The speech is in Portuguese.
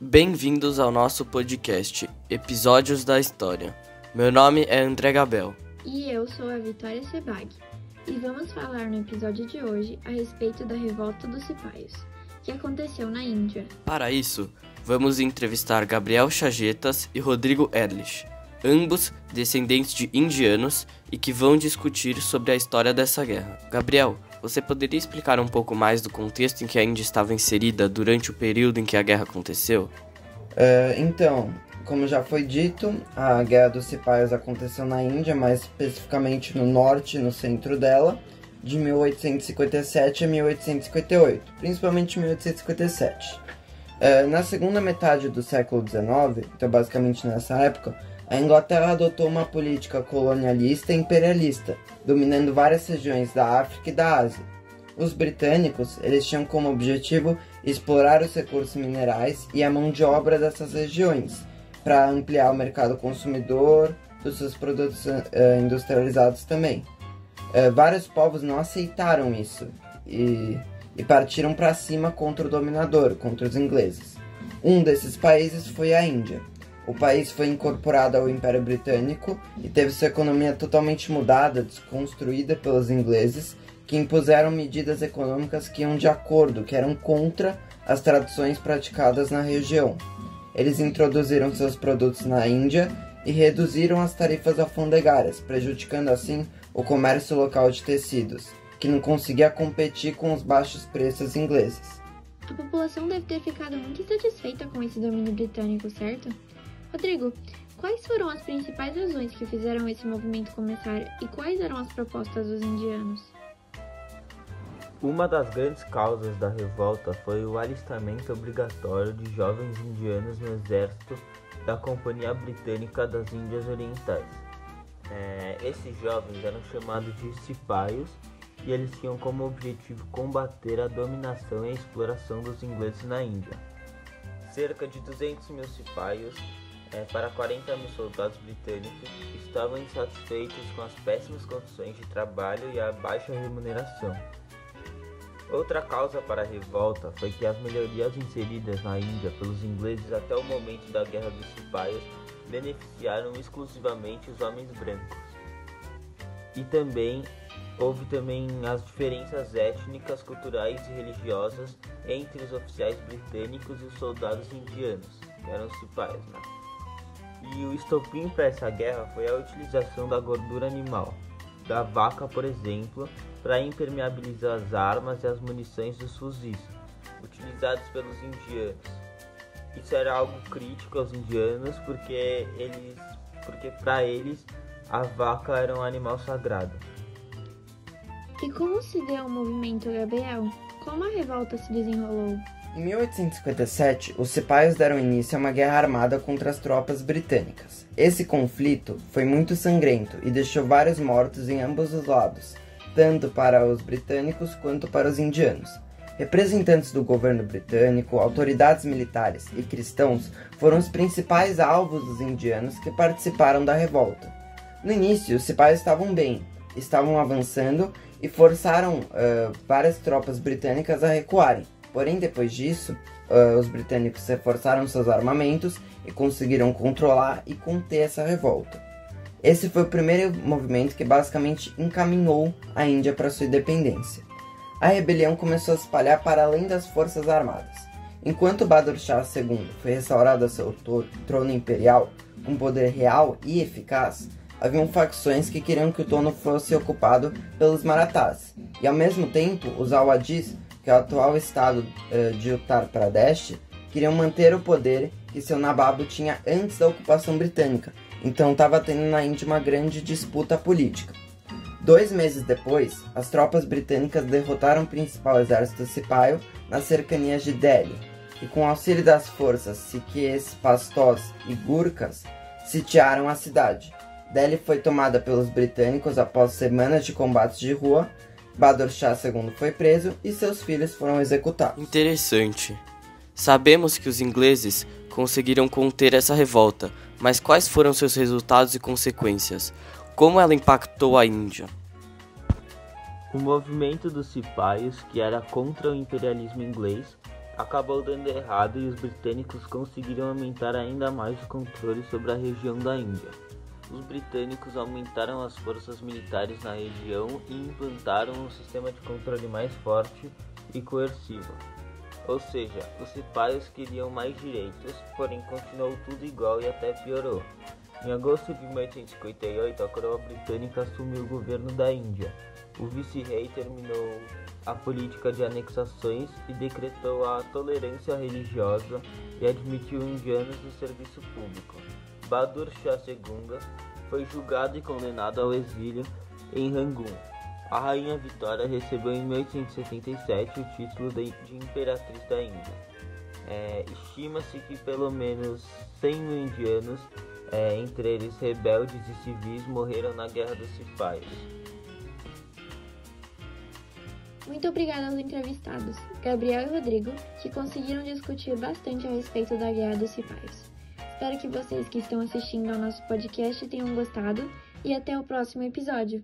Bem-vindos ao nosso podcast, Episódios da História. Meu nome é André Gabel. E eu sou a Vitória Sebag. E vamos falar no episódio de hoje a respeito da Revolta dos Cipaios, que aconteceu na Índia. Para isso, vamos entrevistar Gabriel Chajetas e Rodrigo Erlich, ambos descendentes de indianos e que vão discutir sobre a história dessa guerra. Gabriel, você poderia explicar um pouco mais do contexto em que a Índia estava inserida durante o período em que a guerra aconteceu? Então, como já foi dito, a Guerra dos Cipaios aconteceu na Índia, mais especificamente no norte e no centro dela, de 1857 a 1858, principalmente 1857. Na segunda metade do século XIX, então basicamente nessa época, a Inglaterra adotou uma política colonialista e imperialista, dominando várias regiões da África e da Ásia. Os britânicos, eles tinham como objetivo explorar os recursos minerais e a mão de obra dessas regiões, para ampliar o mercado consumidor dos seus produtos industrializados também. Vários povos não aceitaram isso e partiram para cima contra o dominador, contra os ingleses. Um desses países foi a Índia. O país foi incorporado ao Império Britânico e teve sua economia totalmente mudada, desconstruída pelos ingleses, que impuseram medidas econômicas que iam de acordo, que eram contra as tradições praticadas na região. Eles introduziram seus produtos na Índia e reduziram as tarifas alfandegárias, prejudicando assim o comércio local de tecidos, que não conseguia competir com os baixos preços ingleses. A população deve ter ficado muito insatisfeita com esse domínio britânico, certo? Rodrigo, quais foram as principais razões que fizeram esse movimento começar e quais eram as propostas dos indianos? Uma das grandes causas da revolta foi o alistamento obrigatório de jovens indianos no exército da Companhia Britânica das Índias Orientais. Esses jovens eram chamados de cipaios e eles tinham como objetivo combater a dominação e a exploração dos ingleses na Índia. Cerca de 200 mil cipaios para 40 mil soldados britânicos estavam insatisfeitos com as péssimas condições de trabalho e a baixa remuneração. Outra causa para a revolta foi que as melhorias inseridas na Índia pelos ingleses até o momento da Guerra dos Cipaios beneficiaram exclusivamente os homens brancos. E houve também as diferenças étnicas, culturais e religiosas entre os oficiais britânicos e os soldados indianos, que eram os cipaios, E o estopim para essa guerra foi a utilização da gordura animal, da vaca, por exemplo, para impermeabilizar as armas e as munições dos fuzis, utilizados pelos indianos. Isso era algo crítico aos indianos porque para eles a vaca era um animal sagrado. E como se deu o movimento, Gabriel? Como a revolta se desenrolou? Em 1857, os cipaios deram início a uma guerra armada contra as tropas britânicas. Esse conflito foi muito sangrento e deixou vários mortos em ambos os lados, tanto para os britânicos quanto para os indianos. Representantes do governo britânico, autoridades militares e cristãos foram os principais alvos dos indianos que participaram da revolta. No início, os cipaios estavam bem, estavam avançando e forçaram várias tropas britânicas a recuarem. Porém, depois disso, os britânicos reforçaram seus armamentos e conseguiram controlar e conter essa revolta. Esse foi o primeiro movimento que basicamente encaminhou a Índia para sua independência. A rebelião começou a se espalhar para além das forças armadas. Enquanto Bahadur Shah II foi restaurado a seu trono imperial, com poder real e eficaz, haviam facções que queriam que o trono fosse ocupado pelos Marathás, e ao mesmo tempo os Awadis, que é o atual estado de Uttar Pradesh, queriam manter o poder que seu Nabab tinha antes da ocupação britânica, então estava tendo na Índia uma grande disputa política. 2 meses depois, as tropas britânicas derrotaram o principal exército cipaio nas cercanias de Delhi, e com o auxílio das forças Sikhs, Pastós e Gurkhas, sitiaram a cidade. Delhi foi tomada pelos britânicos após semanas de combates de rua. Bahadur Shah II foi preso e seus filhos foram executados. Interessante. Sabemos que os ingleses conseguiram conter essa revolta, mas quais foram seus resultados e consequências? Como ela impactou a Índia? O movimento dos cipaios, que era contra o imperialismo inglês, acabou dando errado e os britânicos conseguiram aumentar ainda mais o controle sobre a região da Índia. Os britânicos aumentaram as forças militares na região e implantaram um sistema de controle mais forte e coercivo. Ou seja, os cipaios queriam mais direitos, porém continuou tudo igual e até piorou. Em agosto de 1858, a coroa britânica assumiu o governo da Índia. O vice-rei terminou a política de anexações e decretou a tolerância religiosa e admitiu indianos no serviço público. Bahadur Shah II foi julgado e condenado ao exílio em Rangoon. A rainha Vitória recebeu em 1877 o título de Imperatriz da Índia. Estima-se que pelo menos 100 mil indianos, entre eles rebeldes e civis, morreram na Guerra dos Cipaios. Muito obrigada aos entrevistados, Gabriel e Rodrigo, que conseguiram discutir bastante a respeito da Guerra dos Cipaios. Espero que vocês que estão assistindo ao nosso podcast tenham gostado e até o próximo episódio.